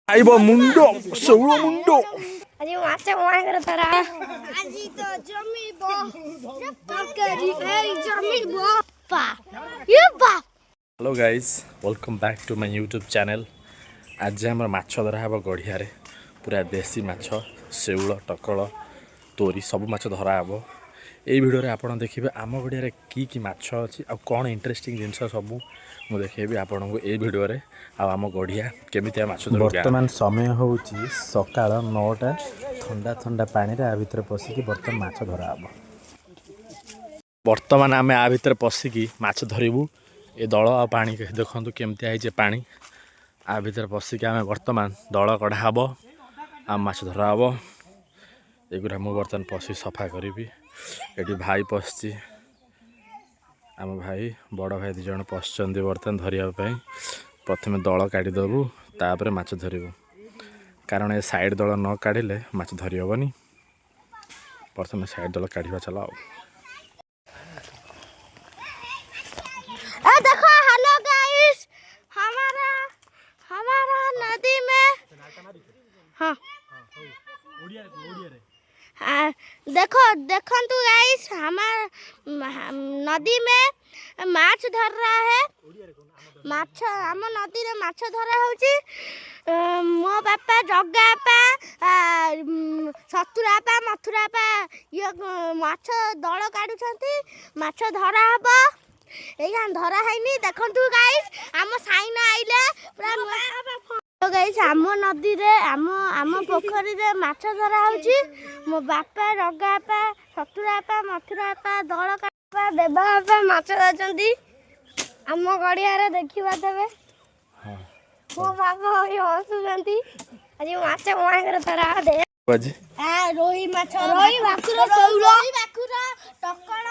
आइब मुंडो शौल मुंडो आज माछ मागर तारा आज तो जमीबो तरकारी ए जमीबो पा ये पा। Hello guys welcome back to my YouTube channel. आज आम माछ धरा हे गढ़िया पूरा देसी माछ शौल टकल तोरी सब माछ धरा हे। यही भिडियो रे आपन देखिए आम गढ़िया की माछ अच्छी आ कौन इंटरेस्टिंग जिनस सब मुझे देखेबी आपन को ये भिडियो रे आम गढ़िया केमितिया माछ धरू। वर्तमान समय हूँ सकाळ 9टा ठंडा ठंडा पानी रे आ भितर पशिकी बर्तमान माछ धरा हे। बर्तमान आम आ भितर पशिकी माछ धरबू। ये दल आ पानी देखु केमती है पानी आ भितर पशिकी आम बर्तमान दल कढ़ा हे आ माछ धरा हे। एगुरा मु बर्तमान पशि सफा करी। ये भाई पशि आम भाई बड़ भाई दु जन पशुंट बर्तमान धरवाई। प्रथम दल काढ़ीदेबू तापर माछ धरबू कारण ये साइड दल न काढ़िले माछ धरी हेबनी। प्रथम साइड दल काढ़ा चला। देखो हेलो गाइस हमारा नदी में हाँ देखो तू गाइस हमार नदी में माछ धर रहा है। माछ आम नदी रे माछ धरा होची। मो बापा जग्गा बापा सतुरापा मथुरापा ये माछ दल काढुछंती माछ धरा हबो। एया धरा हैनी देखंतु गाइस आम साइना आइले पूरा गाइस आम नदी रे आम पोखरी रे माछ धरा होची। मो बापा रगा बापा सतुरा बापा मथुरा बापा दल कापा देबा बापा माछ धरचंती आम गड़िया रे देखिबा देबे। मो बापा होई हसुचंती आज माछ मागर धरा दे बाजी आ रोही माछ रोही भाकुर शौल टकड़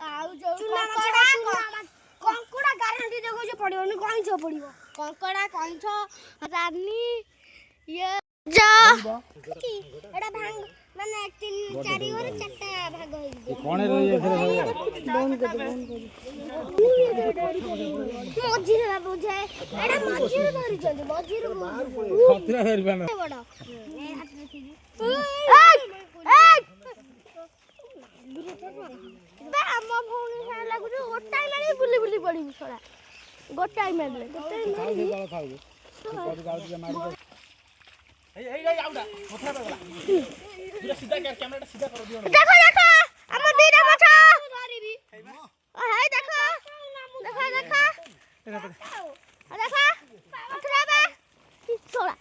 आउ जो कंकुड़ा गारंटी देखो जो पड़िबनी कइछ पड़िबो कंकड़ा कइछ रानी ये जा की एडा भांग माने 3 4 और 4टा भाग होई कोने रही है बंद कर मझी रे बुझे एडा मझी रे धरि चली मझी रे खतरा धरि बना बड़ा ए हाथ रखी बे हम भौणी खाए लागु जो गोटाई मारी बुली बुली पड़ी छोड़ा गोटाई मारले गोटाई मारी पड़ी गाउ जे मारी ए आउडा मथरा पगला पूरा सीधा कर कैमराटा सीधा कर दियो। देखो हम दीदा माछ मारीबी ओ हाय देखो मथरा बे छोड़ा।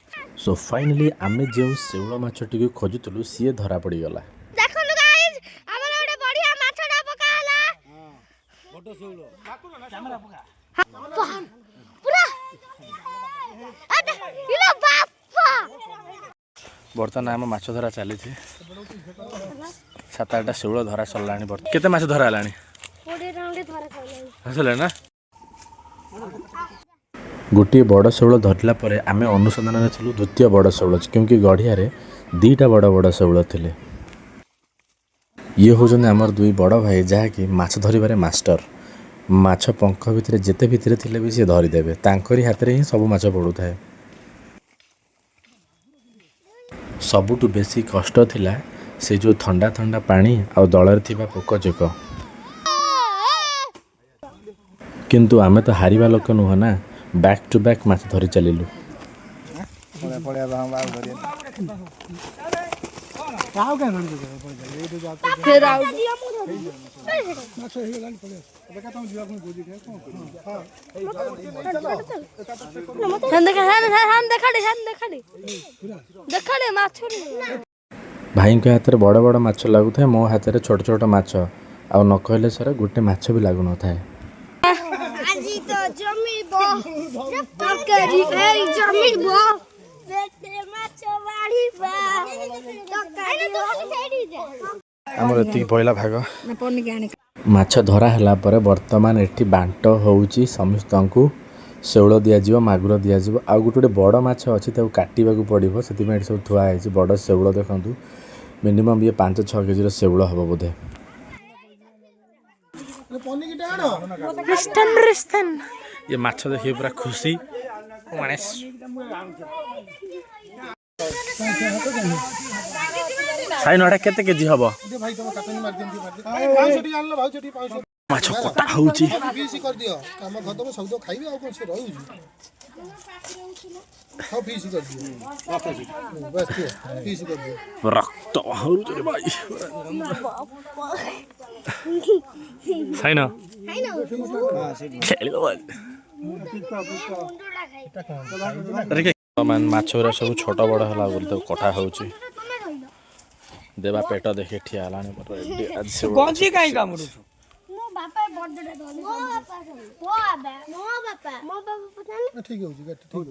सो फाइनली आमे जो शौल माछटी खोजुलु सी धरा पड़ गला। बर्तमान आम माछ धरा चली 7-8टा शौल धरा सरला। केते माछ धरा हलानी ना गोटे बड़ शौल धरला परे आमे अनुसंधान थिलु द्वितीय बड़ शौल क्योंकि गढ़िया रे 2टा बड़ बड़ शौल थिले। ये होजने हमर दुई बड़ भाई जहाँकि माछ धरिबारे मास्टर। माछ पंख भितर जेते भितर थिले भी सी धरी देबे तांकरी हाथ रे ही सब माछ पड़ू थाए। सबुठु बेसी कष्ट थिला से जो ठंडा ठंडा पानी आ दलर थिबा पोकजोक। किंतु आमे तो हारिबा लोक नुह ना बैक टू बैक माछ धरी चलिलु। भाई के हाथ में बड़ बड़ माछ लागू था मो हाथ में छोट छोट माछ आ न कहले सर गोटे माछ भी लागू न थाए। आमर एति पहिला भाग माछ धरा हला पर वर्तमान एठी बांट होउची समस्तंकु शौल दिया मागुर दिया आ गोटे बड़ माछ अच्छी काटा पड़ो से सब थुआई बड़ शौल देखु मिनिमम ये 5-6 केजी शौल हम बोधे। ये माछ देखिए पूरा खुशी गणेश साइन अटा केते केजी हबो माछ कटा होउची रक्त बाहरुछ रे भाइ साइन खेलिलो भाइ मान माछरा सब छोट बड़ हला बोल तो कटा होउची देवा पेट देखे ठिया हलाने पर आज से गंजी काई कामरु मो बापा बर्थडे धोली मो बापा पता नहीं ठीक हो जी ठीक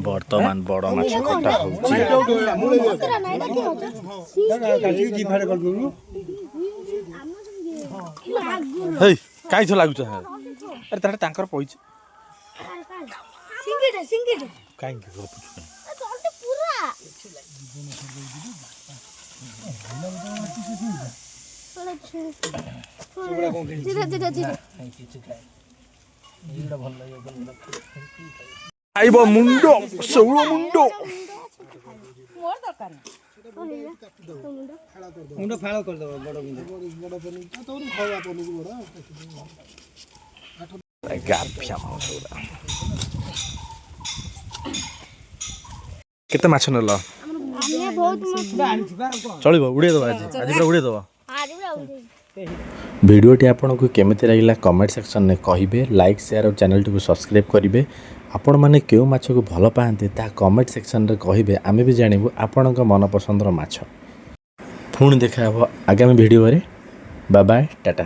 वर्तमान बड़ माछ कटा होउची हे काई छ लागुछ अरे तारे तांकर पइछ सिंगिड काई के पुछु पूरा धीरे धीरे धीरे आइबो मुंडो सौळो मुंडो मोर दरकार मुंडो फाळो कर दो बड़ मुंडो तो खावा पनी बड़ा गाफिया माछरा केते माछ नल हमने बहुत मस्त चलिबो उडे दबा आज पूरा उडे दबा आरुरा उड़े भिडियोटी आपको केमिति लगिला कमेंट सेक्शन में कहिबे लाइक शेयर और चैनल टी को सब्सक्राइब करिवे आपण माने केउ माछ को भल पाते ता कमेंट सेक्शन रे कहिबे आमे भी जानिबु आपणक मन पसंदर माछ पुणी देखा आगामी भिडियो रे बाय बाय टाटा।